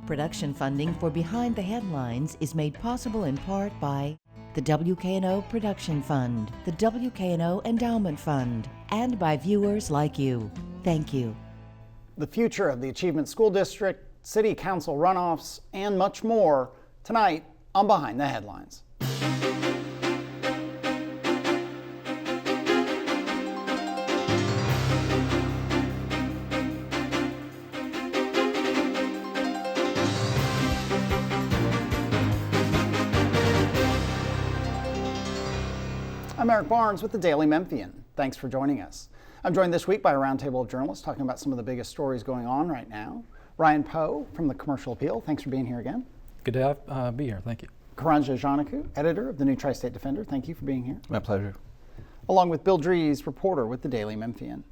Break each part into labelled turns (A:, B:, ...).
A: Production funding for Behind the Headlines is made possible in part by the WKNO Production Fund, the WKNO Endowment Fund, and by viewers like you. Thank you.
B: The future of the Achievement School District, City Council runoffs, and much more tonight on Behind the Headlines. I'm Eric Barnes with the Daily Memphian. Thanks for joining us. I'm joined this week by a roundtable of journalists talking about some of the biggest stories going on right now. Ryan Poe from the Commercial Appeal, thanks for being here again.
C: Good to be here, thank you.
B: Karanja Janaku, editor of the New Tri-State Defender, thank you for being here.
D: My pleasure.
B: Along with Bill Dries, reporter with the Daily Memphian.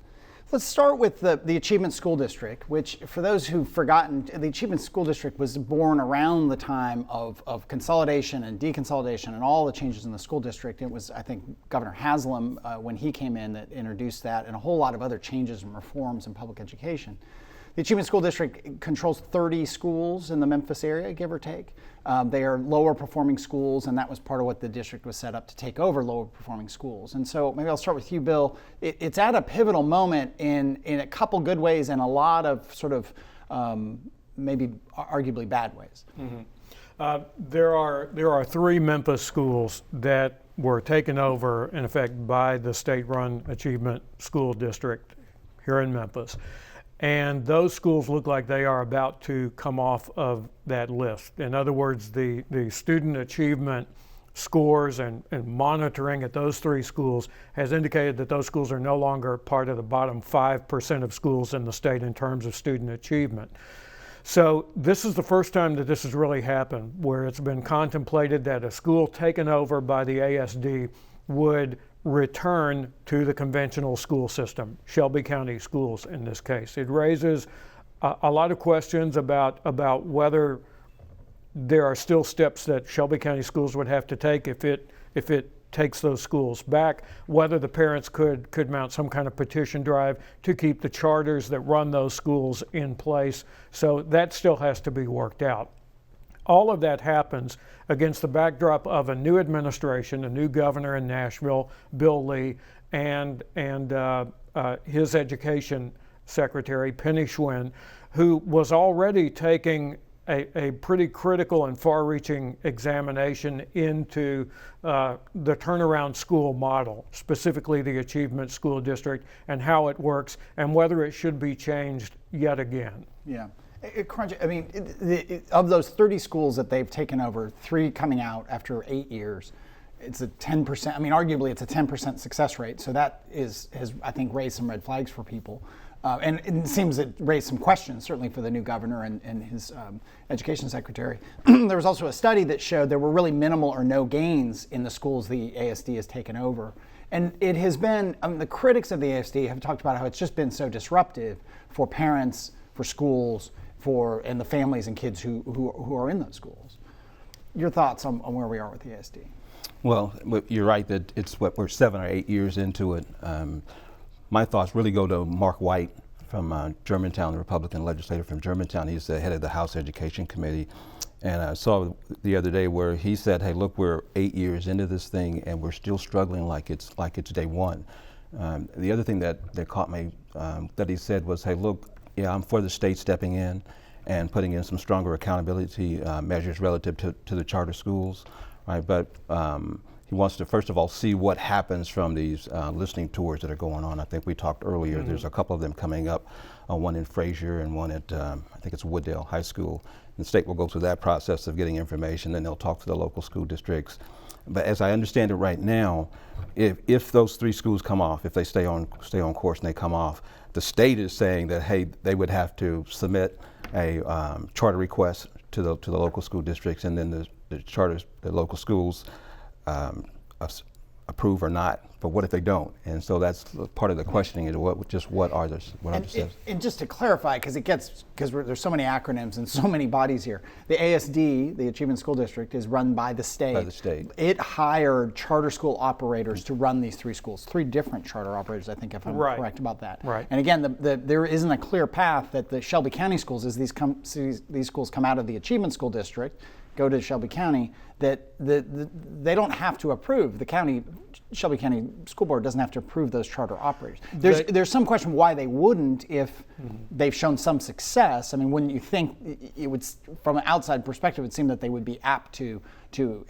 B: Let's start with the Achievement School District, which, for those who've forgotten, the Achievement School District was born around the time of consolidation and deconsolidation and all the changes in the school district. It was, I think, Governor Haslam, when he came in, that introduced that, and a whole lot of other changes and reforms in public education. The Achievement School District controls 30 schools in the Memphis area, give or take. They are lower performing schools, and that was part of what the district was set up to take over, lower performing schools. And so maybe I'll start with you, Bill. It's at a pivotal moment in a couple good ways and a lot of sort of maybe arguably bad ways.
E: Mm-hmm. There are three Memphis schools that were taken over, in effect, by the state-run Achievement School District here in Memphis. And those schools look like they are about to come off of that list. In other words, the student achievement scores and monitoring at those three schools has indicated that those schools are no longer part of the bottom 5% of schools in the state in terms of student achievement. So this is the first time that this has really happened, where it's been contemplated that a school taken over by the ASD would return to the conventional school system, Shelby County Schools in this case. It raises a lot of questions about whether there are still steps that Shelby County Schools would have to take if it takes those schools back, whether the parents could mount some kind of petition drive to keep the charters that run those schools in place. So that still has to be worked out. All of that happens against the backdrop of a new administration, a new governor in Nashville, Bill Lee, and his education secretary, Penny Schwinn, who was already taking a pretty critical and far-reaching examination into the turnaround school model, specifically the Achievement School District, and how it works, and whether it should be changed yet again.
B: Yeah. I mean, of those 30 schools that they've taken over, 3 coming out after 8 years, it's a 10%, I mean, arguably it's a 10% success rate. So that has, I think, raised some red flags for people. And it seems it raised some questions, certainly for the new governor and his education secretary. There was also a study that showed there were really minimal or no gains in the schools the ASD has taken over. And it has been, the critics of the ASD have talked about how it's just been so disruptive for parents, for schools, and the families and kids who are in those schools. Your thoughts on where we are with the ASD?
D: Well, you're right that we're 7 or 8 years into it. My thoughts really go to Mark White from Germantown, the Republican legislator from Germantown. He's the head of the House Education Committee. And I saw the other day where he said, hey, look, we're 8 years into this thing and we're still struggling like it's day one. The other thing that caught me that he said was, hey, look, yeah, I'm for the state stepping in and putting in some stronger accountability measures relative to the charter schools, right? But he wants to, first of all, see what happens from these listening tours that are going on. I think we talked earlier, there's a couple of them coming up, one in Frazier and one at, I think it's Wooddale High School. And the state will go through that process of getting information, then they'll talk to the local school districts. But as I understand it right now, if those 3 schools come off, if they stay on course and they come off, the state is saying that, hey, they would have to submit a charter request to the local school districts, and then the local schools approve or not, but what if they don't? And so that's part of the questioning is what are the steps?
B: And just to clarify, because there's so many acronyms and so many bodies here. The ASD, the Achievement School District, is run by the state.
D: By the state.
B: It hired charter school operators to run these three schools, three different charter operators, I think, if I'm correct about that.
E: Right.
B: And again, there isn't a clear path that the Shelby County schools, as these schools come out of the Achievement School District, go to Shelby County, that they don't have to approve. The Shelby County School Board doesn't have to approve those charter operators. There's some question why they wouldn't if they've shown some success. I mean, wouldn't you think it would, from an outside perspective, it would seem that they would be apt to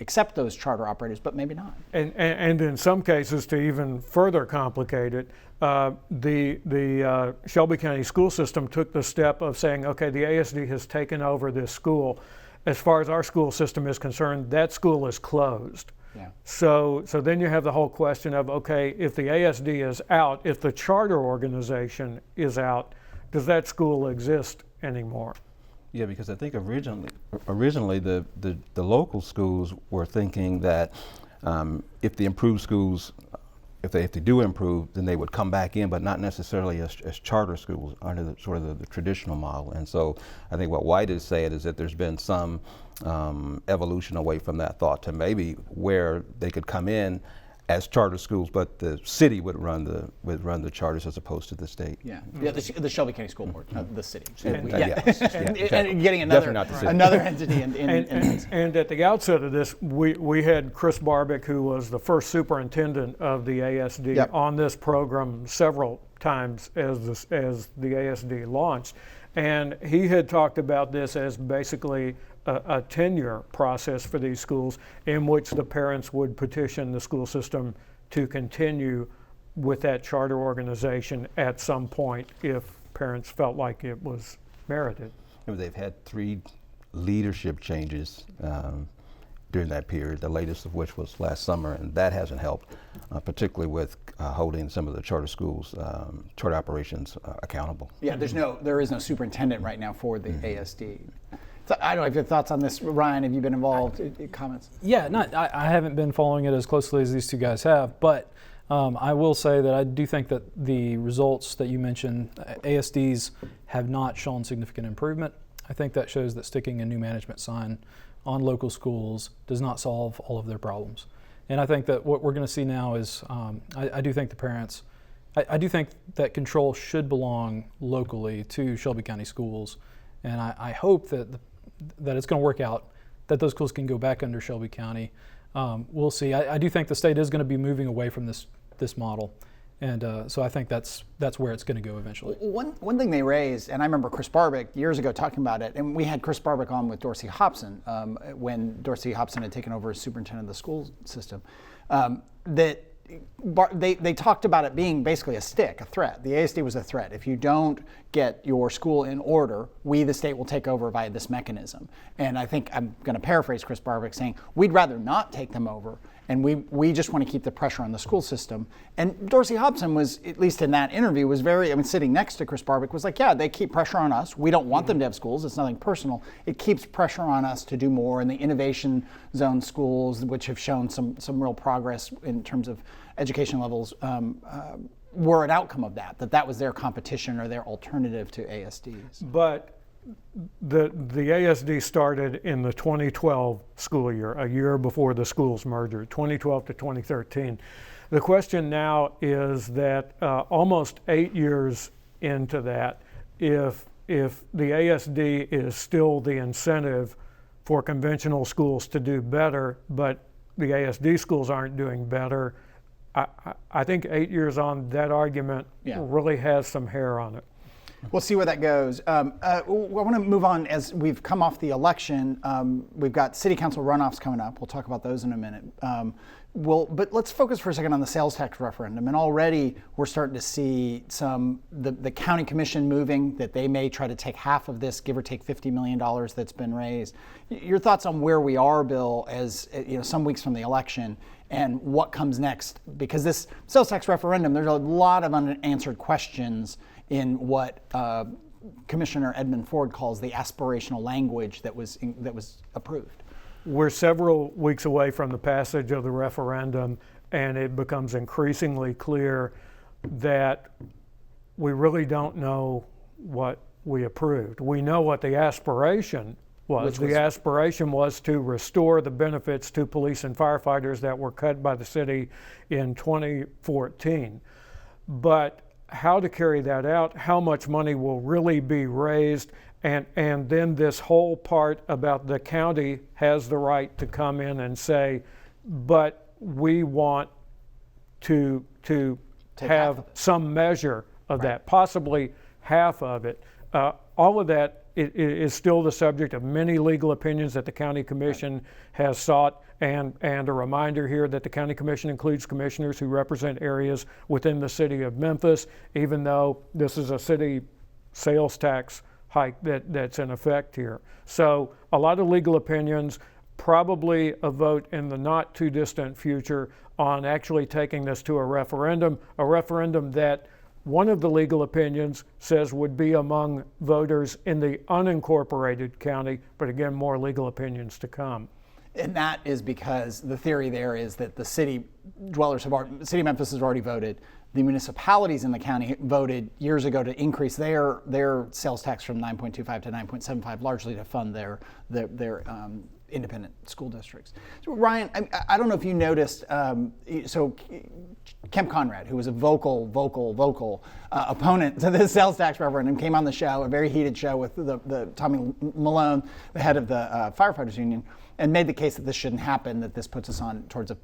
B: accept those charter operators, but maybe not.
E: And in some cases, to even further complicate it, the Shelby County school system took the step of saying, okay, the ASD has taken over this school. As far as our school system is concerned, that school is closed.
B: Yeah.
E: So then you have the whole question of, okay, if the ASD is out, if the charter organization is out, does that school exist anymore?
D: Yeah, because I think originally the local schools were thinking that if the improved schools, if they do improve, then they would come back in, but not necessarily as charter schools under the traditional model. And so I think what White has said is that there's been some evolution away from that thought to maybe where they could come in as charter schools, but the city would run the charters as opposed to the state.
B: Yeah, the Shelby County School Board, not the city.
E: And
B: Getting another entity.
E: And at the outset of this, we had Chris Barbick, who was the first superintendent of the ASD, on this program several times as the ASD launched. And he had talked about this as basically a tenure process for these schools in which the parents would petition the school system to continue with that charter organization at some point if parents felt like it was merited.
D: They've had 3 leadership changes during that period, the latest of which was last summer, and that hasn't helped, particularly with holding some of the charter schools, charter operations accountable.
B: Yeah, there is no superintendent right now for the ASD. So I don't know if you have thoughts on this, Ryan. Have you been involved? Comments?
C: Yeah, I haven't been following it as closely as these two guys have, but I will say that I do think that the results that you mentioned, ASDs have not shown significant improvement. I think that shows that sticking a new management sign on local schools does not solve all of their problems. And I think that what we're going to see now is, I do think the parents, I do think that control should belong locally to Shelby County schools, and I hope that it's going to work out, that those schools can go back under Shelby County. We'll see. I do think the state is going to be moving away from this model, and so I think that's where it's going to go eventually.
B: One thing they raised, and I remember Chris Barbick years ago talking about it, and we had Chris Barbick on with Dorsey Hobson when Dorsey Hobson had taken over as superintendent of the school system, that they talked about it being basically a threat. The ASD was a threat. If you don't get your school in order, we, the state, will take over via this mechanism. And I think I'm going to paraphrase Chris Barbick saying, we'd rather not take them over, and we just want to keep the pressure on the school system. And Dorsey Hobson was, at least in that interview, was sitting next to Chris Barbick, was like, yeah, they keep pressure on us. We don't want them to have schools. It's nothing personal. It keeps pressure on us to do more. And the innovation zone schools, which have shown some real progress in terms of education levels, were an outcome of that was their competition or their alternative to ASDs.
E: But the ASD started in the 2012 school year, a year before the schools merger, 2012 to 2013. The question now is that almost 8 years into that, if the ASD is still the incentive for conventional schools to do better, but the ASD schools aren't doing better, I think 8 years on, that argument really has some hair on it.
B: We'll see where that goes. I want to move on as we've come off the election. We've got city council runoffs coming up. We'll talk about those in a minute. But let's focus for a second on the sales tax referendum. And already we're starting to see the county commission moving, that they may try to take half of this, give or take $50 million that's been raised. Your thoughts on where we are, Bill, as some weeks from the election, and what comes next? Because this sales tax referendum, there's a lot of unanswered questions in what Commissioner Edmund Ford calls the aspirational language that was approved.
E: We're several weeks away from the passage of the referendum, and it becomes increasingly clear that we really don't know what we approved. We know what the aspiration was. The aspiration was to restore the benefits to police and firefighters that were cut by the city in 2014. But how to carry that out, how much money will really be raised, and then this whole part about the county has the right to come in and say, but we want to have some measure of that, possibly half of it. All of that is still the subject of many legal opinions that the County Commission has sought, and a reminder here that the County Commission includes commissioners who represent areas within the city of Memphis, even though this is a city sales tax hike that's in effect here. So a lot of legal opinions, probably a vote in the not too distant future on actually taking this to a referendum that one of the legal opinions says would be among voters in the unincorporated county, but again, more legal opinions to come.
B: And that is because the theory there is that the city of Memphis has already voted. The municipalities in the county voted years ago to increase their sales tax from 9.25 to 9.75, largely to fund their independent school districts. So Ryan, I don't know if you noticed, so Kemp Conrad, who was a vocal opponent to the sales tax referendum, came on the show, a very heated show with the Tommy Malone, the head of the firefighters union, and made the case that this shouldn't happen, that this puts us on towards a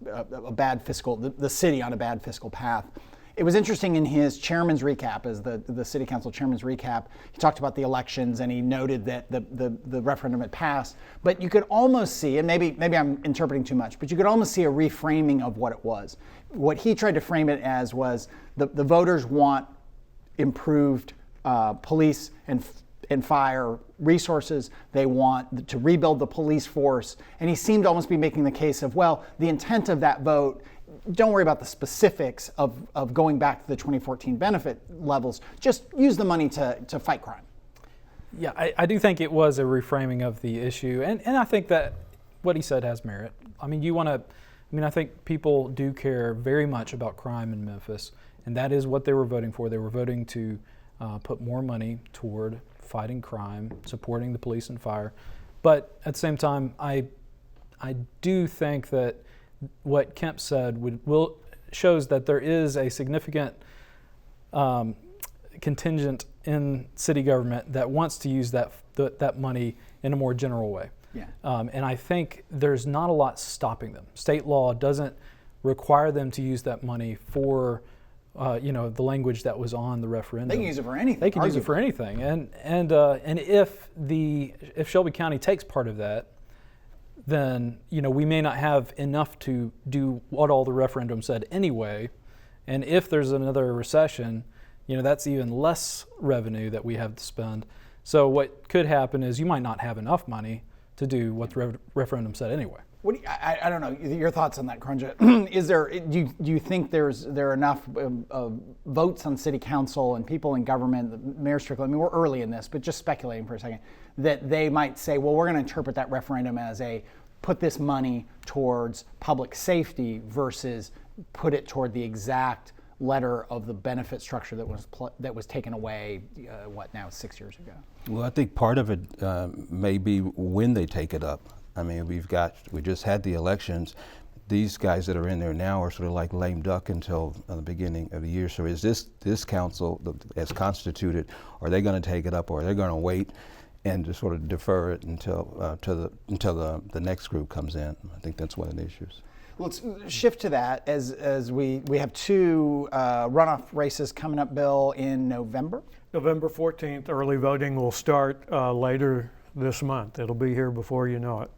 B: bad fiscal, the city on a bad fiscal path. It was interesting in his chairman's recap, as the city council chairman's recap, he talked about the elections and he noted that the referendum had passed. But you could almost see, and maybe I'm interpreting too much, but you could almost see a reframing of what it was. What he tried to frame it as was the voters want improved police and fire resources. They want to rebuild the police force. And he seemed to almost be making the case of, well, the intent of that vote, don't worry about the specifics of going back to the 2014 benefit levels. Just use the money to fight crime.
C: Yeah, I do think it was a reframing of the issue. And I think that what he said has merit. I mean, I think people do care very much about crime in Memphis. And that is what they were voting for. They were voting to put more money toward fighting crime, supporting the police and fire. But at the same time, I do think that what Kemp said shows that there is a significant contingent in city government that wants to use that money in a more general way.
B: Yeah.
C: And I think there's not a lot stopping them. State law doesn't require them to use that money for the language that was on the referendum.
B: They can use it for anything.
C: They can use it for anything. And if Shelby County takes part of that, then we may not have enough to do what all the referendum said anyway. And if there's another recession, that's even less revenue that we have to spend. So what could happen is you might not have enough money to do what the referendum said anyway.
B: I don't know your thoughts on that, Karanja. Do you think there are enough votes on city council and people in government, Mayor Strickland? I mean, we're early in this, but just speculating for a second, that they might say, well, we're going to interpret that referendum as put this money towards public safety versus put it toward the exact letter of the benefit structure that was taken away, 6 years ago?
D: Well, I think part of it may be when they take it up. I mean, we just had the elections. These guys that are in there now are sort of like lame duck until the beginning of the year. So is this council, as constituted, are they going to take it up, or are they going to wait and just sort of defer it until the next group comes in? I think that's one of the issues.
B: Let's shift to that as we have two runoff races coming up, Bill, in November.
E: November 14th, early voting will start later this month. It'll be here before you know it.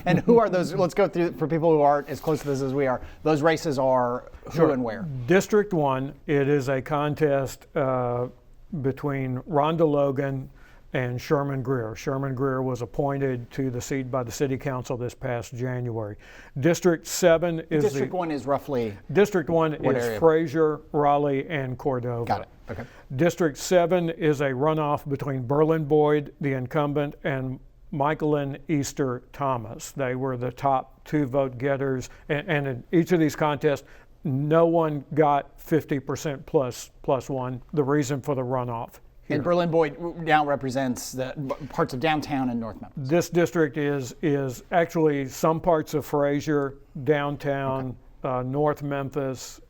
B: And who are those? Let's go through, for people who aren't as close to this as we are. Those races are who and where? District
E: 1, it is a contest between Rhonda Logan and Sherman Greer. Sherman Greer was appointed to the seat by the City Council this past January. District 7 is
B: District 1 is roughly?
E: District 1 is area? Frazier, Raleigh, and Cordova.
B: Got it. Okay.
E: District 7 is a runoff between Berlin Boyd, the incumbent, and Michaelin Easter Thomas. They were the top two vote getters, and in each of these contests, no one got 50% plus one, the reason for the runoff. Here.
B: And Berlin Boyd now represents the parts of downtown and North Memphis.
E: This district is actually some parts of Frazier, downtown, North Memphis.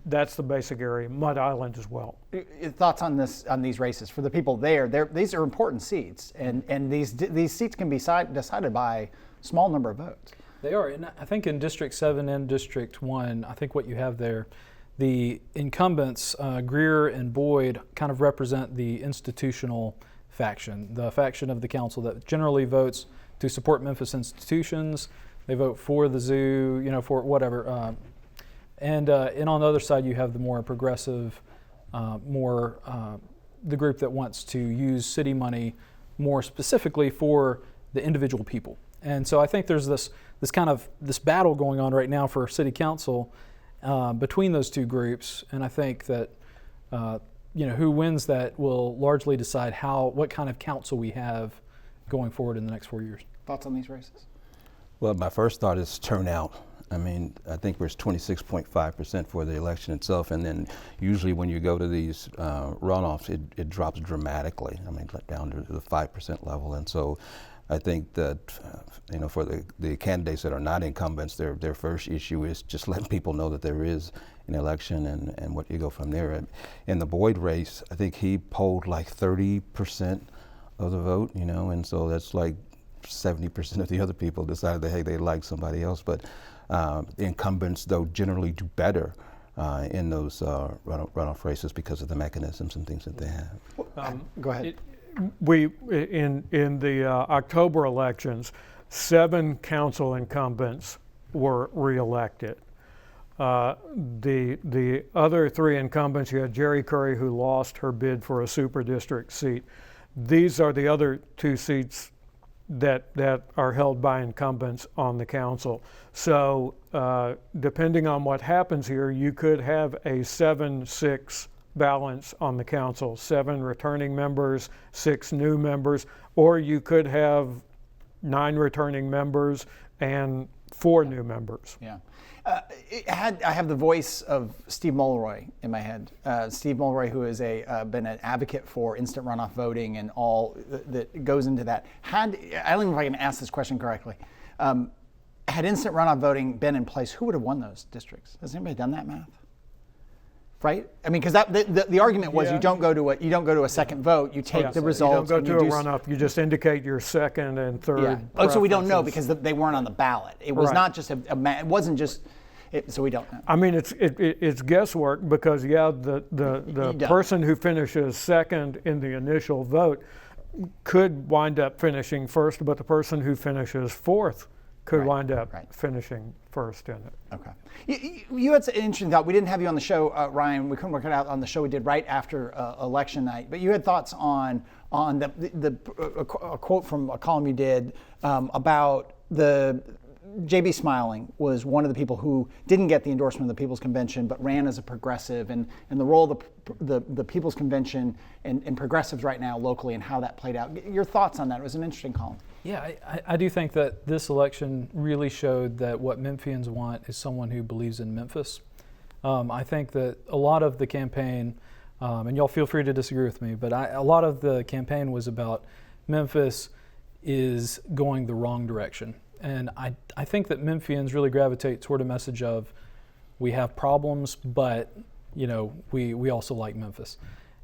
E: That's the basic area. Mud Island as well.
B: Thoughts on these races for the people there? These are important seats, and these seats can be decided by a small number of votes.
C: They are, and I think in District 7 and District 1, I think what you have there, the incumbents, Greer and Boyd, kind of represent the institutional faction, the faction of the council that generally votes to support Memphis institutions. They vote for the zoo, for whatever. And on the other side, you have the more progressive, the group that wants to use city money more specifically for the individual people. And so I think there's this battle going on right now for city council between those two groups, and I think that who wins that will largely decide what kind of council we have going forward in the next 4 years.
B: Thoughts on these races?
D: Well, my first thought is turnout. I mean, I think we're 26.5% for the election itself, and then usually when you go to these runoffs, it drops dramatically. I mean, down to the 5% level, and so I think that for the candidates that are not incumbents, their first issue is just letting people know that there is an election and what you go from there. In the Boyd race, I think he polled like 30% of the vote, and so that's like 70% of the other people decided that, hey, they like somebody else. But the incumbents, though, generally do better in those runoff races because of the mechanisms and things that they have.
B: Go ahead.
E: We in the October elections, 7 council incumbents were reelected. The other 3 incumbents, you had Jerry Curry, who lost her bid for a super district seat. These are the other 2 seats that are held by incumbents on the council. So depending on what happens here, you could have a 7-6 balance on the council, 7 returning members, 6 new members, or you could have 9 returning members and 4 new members.
B: Yeah. I have the voice of Steve Mulroy in my head. Steve Mulroy, who has been an advocate for instant runoff voting and all that goes into that. I don't know if I can ask this question correctly. Had instant runoff voting been in place, who would have won those districts? Has anybody done that math? Right? I mean, because the argument was you don't go to a second vote. You take the results.
E: You don't go to a runoff. You just indicate your second and third.
B: Yeah. Oh, so we don't know because they weren't on the ballot. It was not just it wasn't just. So we don't know.
E: I mean, it's guesswork because the person who finishes second in the initial vote could wind up finishing first, but the person who finishes fourth could wind up finishing first in it.
B: Okay. You had an interesting thought. We didn't have you on the show, Ryan. We couldn't work it out on the show we did right after election night. But you had thoughts on a quote from a column you did about the J.B. Smiling was one of the people who didn't get the endorsement of the People's Convention, but ran as a progressive, and the role of the People's Convention and progressives right now locally and how that played out. Your thoughts on that? It was an interesting column.
C: Yeah, I do think that this election really showed that what Memphians want is someone who believes in Memphis. I think that a lot of the campaign, and y'all feel free to disagree with me, but a lot of the campaign was about Memphis is going the wrong direction. And I think that Memphians really gravitate toward a message of we have problems, but we also like Memphis.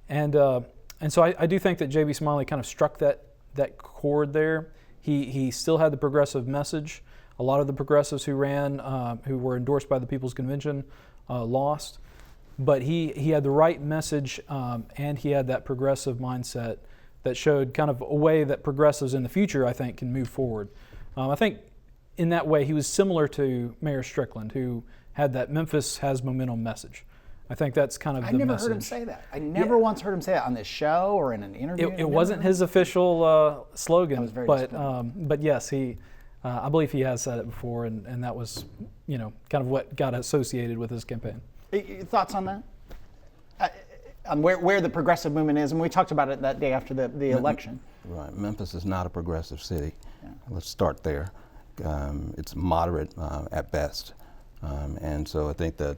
C: And so I do think that J.B. Smiley kind of struck that chord there. He still had the progressive message. A lot of the progressives who ran, who were endorsed by the People's Convention, lost. But he had the right message, and he had that progressive mindset that showed kind of a way that progressives in the future, I think, can move forward. I think in that way he was similar to Mayor Strickland, who had that Memphis has momentum message. I think that's kind of the message. I
B: never heard him say that. I never once heard him say that on this show or in an interview.
C: It wasn't his official slogan,
B: was very
C: but yes, I believe he has said it before, and that was kind of what got associated with his campaign.
B: Thoughts on that? On where the progressive movement is, and we talked about it that day after the election.
D: Right, Memphis is not a progressive city. Yeah. Let's start there. It's moderate at best. And so I think that,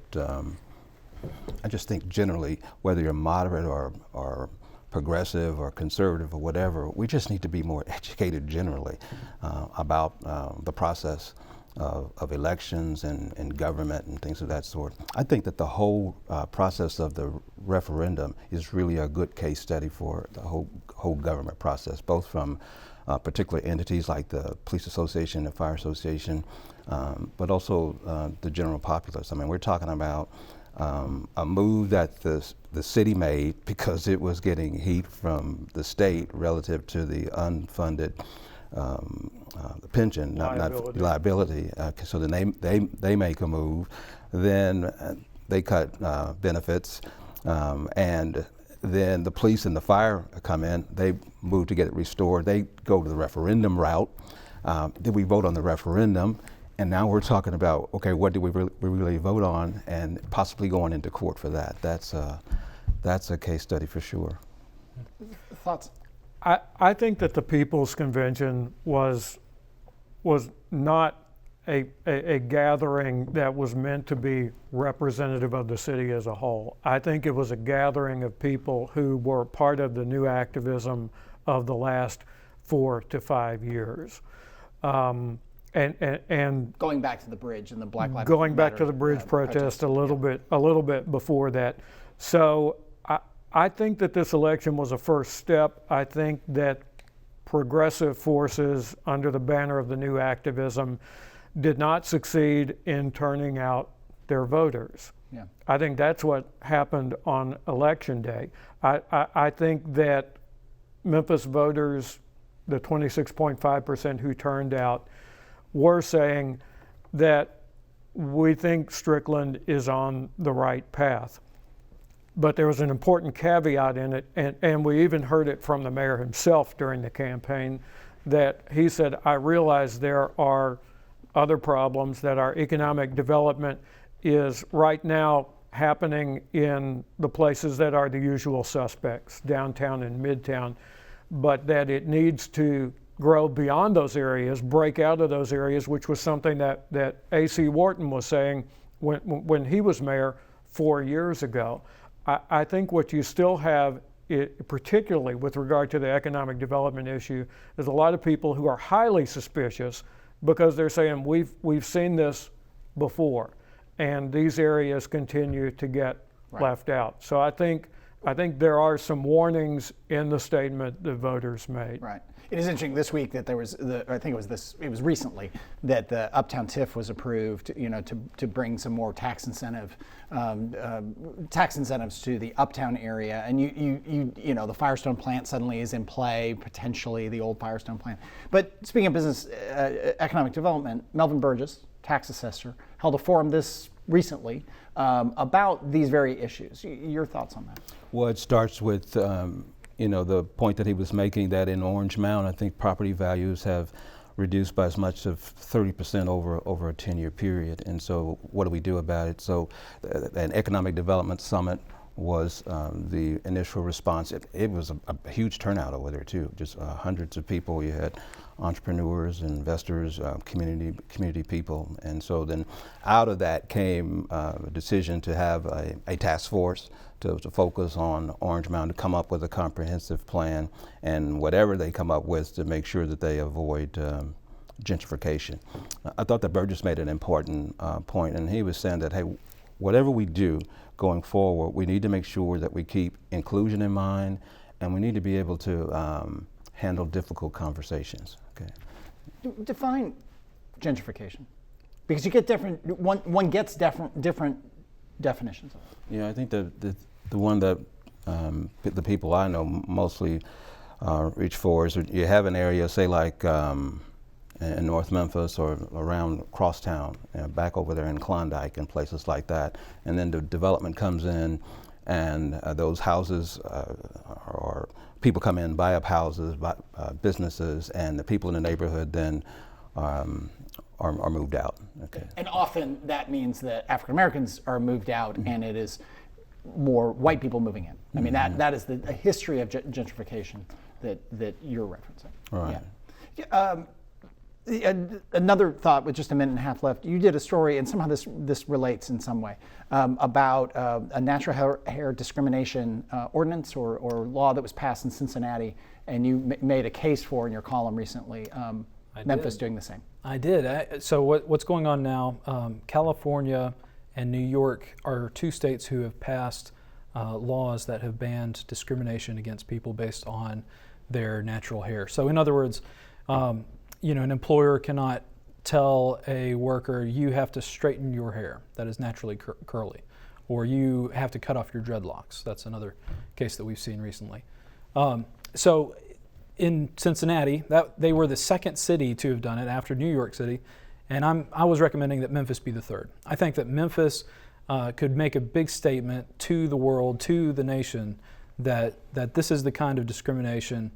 D: I just think generally, whether you're moderate or progressive or conservative or whatever, we just need to be more educated generally about the process of elections and government and things of that sort. I think that the whole process of the referendum is really a good case study for the whole government process, both from particular entities like the Police Association and Fire Association, but also the general populace. I mean, we're talking about a move that the city made because it was getting heat from the state relative to the unfunded the pension, not liability. So then they make a move, then they cut benefits, and then the police and the fire come in. They move to get it restored. They go to the referendum route. Then we vote on the referendum, and now we're talking about, okay, what do we really vote on, and possibly going into court for that. That's a case study for sure.
B: Thoughts?
E: I think that the People's Convention was not a gathering that was meant to be representative of the city as a whole. I think it was a gathering of people who were part of the new activism of the last 4 to 5 years. And
B: Going back to the bridge and the Black Lives Matter.
E: Going back to the bridge protest a little bit before that. So I think that this election was a first step. I think that progressive forces under the banner of the new activism did not succeed in turning out their voters.
B: Yeah.
E: I think that's what happened on election day. I think that Memphis voters, the 26.5% who turned out, were saying that we think Strickland is on the right path. But there was an important caveat in it, and we even heard it from the mayor himself during the campaign, that he said, I realize there are other problems, that our economic development is right now happening in the places that are the usual suspects, downtown and midtown, but that it needs to grow beyond those areas, break out of those areas, which was something that A.C. Wharton was saying when he was mayor 4 years ago. I think what you still have, particularly with regard to the economic development issue, is a lot of people who are highly suspicious because they're saying we've seen this before, and these areas continue to get left out. So I think there are some warnings in the statement the voters made.
B: Right. It is interesting this week that there was it was recently that the Uptown TIF was approved, to bring some more tax incentives to the Uptown area, and the Firestone plant suddenly is in play, potentially the old Firestone plant. But speaking of business, economic development, Melvin Burgess, tax assessor, held a forum this recently about these very issues. Your thoughts on that? Well,
D: it starts with the point that he was making, that in Orange Mound, I think property values have reduced by as much as 30% over a 10-year period. And so what do we do about it? So an economic development summit was the initial response. It was a huge turnout over there too, just hundreds of people. You had entrepreneurs, investors, community people. And so then out of that came a decision to have a task force to focus on Orange Mound, to come up with a comprehensive plan, and whatever they come up with, to make sure that they avoid gentrification. I thought that Burgess made an important point, and he was saying that, hey, whatever we do going forward, we need to make sure that we keep inclusion in mind, and we need to be able to handle difficult conversations. Okay.
B: Define gentrification, because you get different. One gets different definitions of it.
D: Yeah, I think the one that the people I know mostly reach for is, you have an area, say like in North Memphis or around Crosstown, back over there in Klondike and places like that, and then the development comes in, and those houses or people come in, buy up houses, businesses, and the people in the neighborhood then are moved out. Okay.
B: And often that means that African Americans are moved out, and it is more white people moving in. I mean, that is a history of gentrification that you're referencing.
D: Right.
B: Yeah. Another thought with just a minute and a half left. You did a story, and somehow this relates in some way, about a natural hair discrimination ordinance or law that was passed in Cincinnati, and you made a case for in your column recently. Memphis doing the same.
C: I did. So what's going on now? California and New York are two states who have passed laws that have banned discrimination against people based on their natural hair. So in other words, an employer cannot tell a worker, you have to straighten your hair that is naturally curly, or you have to cut off your dreadlocks. That's another case that we've seen recently. So in Cincinnati, they were the second city to have done it after New York City, and I was recommending that Memphis be the third. I think that Memphis could make a big statement to the world, to the nation, that this is the kind of discrimination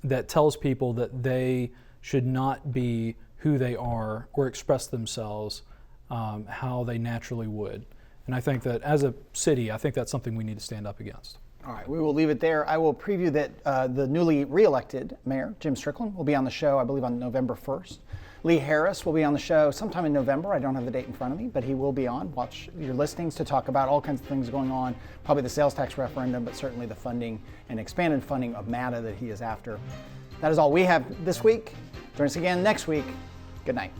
C: that tells people that they should not be who they are or express themselves how they naturally would. And I think that as a city, I think that's something we need to stand up against.
B: All right, we will leave it there. I will preview that the newly re-elected mayor, Jim Strickland, will be on the show, I believe, on November 1st. Lee Harris will be on the show sometime in November. I don't have the date in front of me, but he will be on. Watch your listings to talk about all kinds of things going on, probably the sales tax referendum, but certainly the funding and expanded funding of MATA that he is after. That is all we have this week. Join us again next week. Good night.